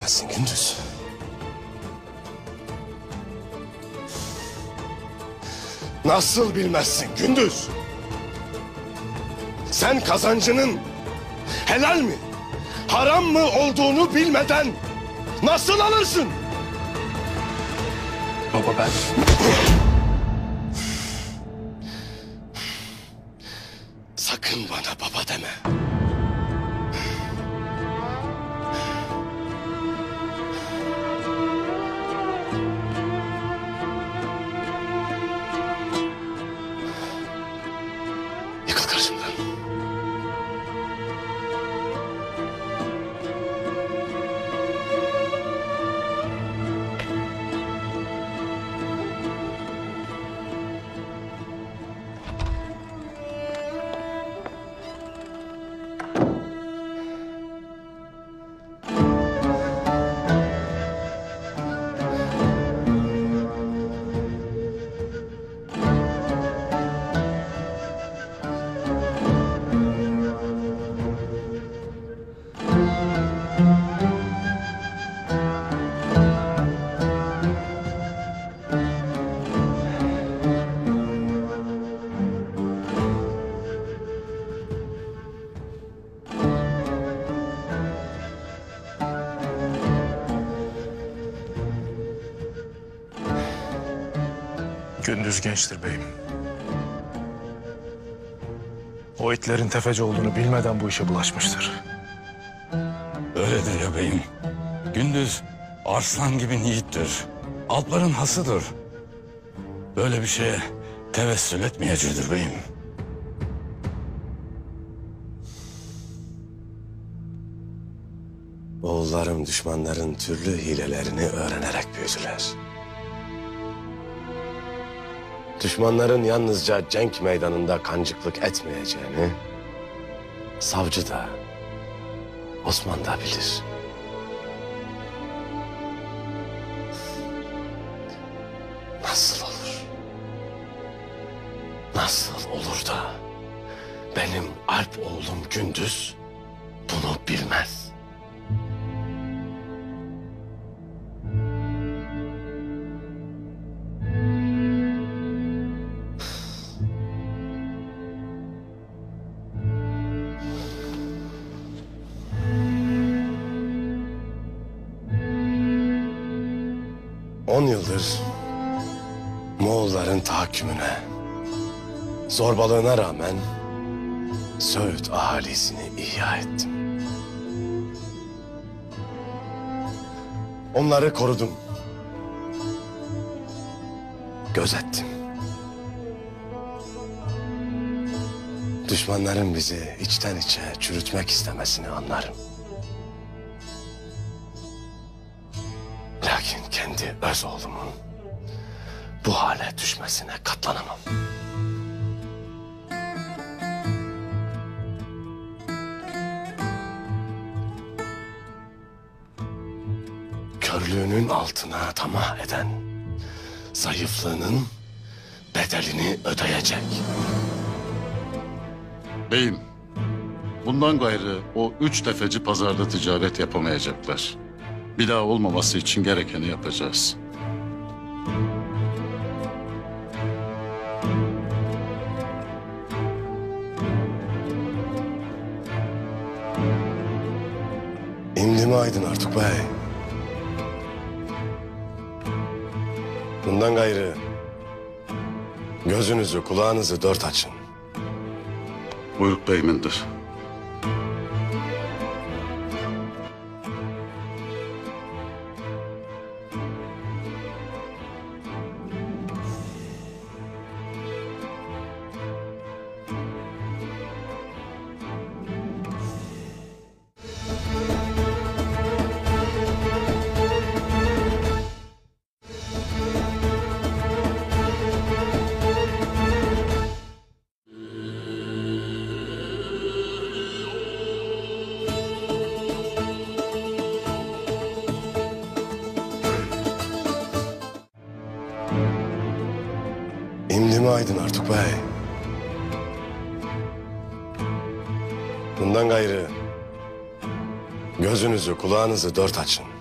Gündüz. Nasıl bilmezsin Gündüz? Sen kazancının helal mi, haram mı olduğunu bilmeden nasıl alırsın? Baba ben... Sakın bana baba deme. Yıkıl karşımdan. Gündüz gençtir beyim. O itlerin tefeci olduğunu bilmeden bu işe bulaşmıştır. Öyledir ya beyim. Gündüz arslan gibi yiğittir. Alpların hasıdır. Böyle bir şeye tevessül etmeyeceğidir beyim. Oğullarım düşmanların türlü hilelerini öğrenerek büyüdüler. Düşmanların yalnızca cenk meydanında kancıklık etmeyeceğini savcı da Osman da bilir. Nasıl olur? Nasıl olur da benim Alp oğlum Gündüz bunu bilmez? On yıldır Moğolların tahakkümüne, zorbalığına rağmen Söğüt ahalisini ihya ettim. Onları korudum, gözettim. Düşmanların bizi içten içe çürütmek istemesini anlarım. Lakin kendi öz oğlumun bu hale düşmesine katlanamam. Körlüğünün altına tamah eden zayıflığının bedelini ödeyecek. Beyim, bundan gayrı o 3 tefeci pazarda ticaret yapamayacaklar. Bir daha olmaması için gerekeni yapacağız. İmdi mi aydın Artuk Bey? Bundan gayrı gözünüzü kulağınızı dört açın. Buyruk beyimindir. İmdi mi aydın Artuk Bey? Bundan gayrı gözünüzü kulağınızı dört açın.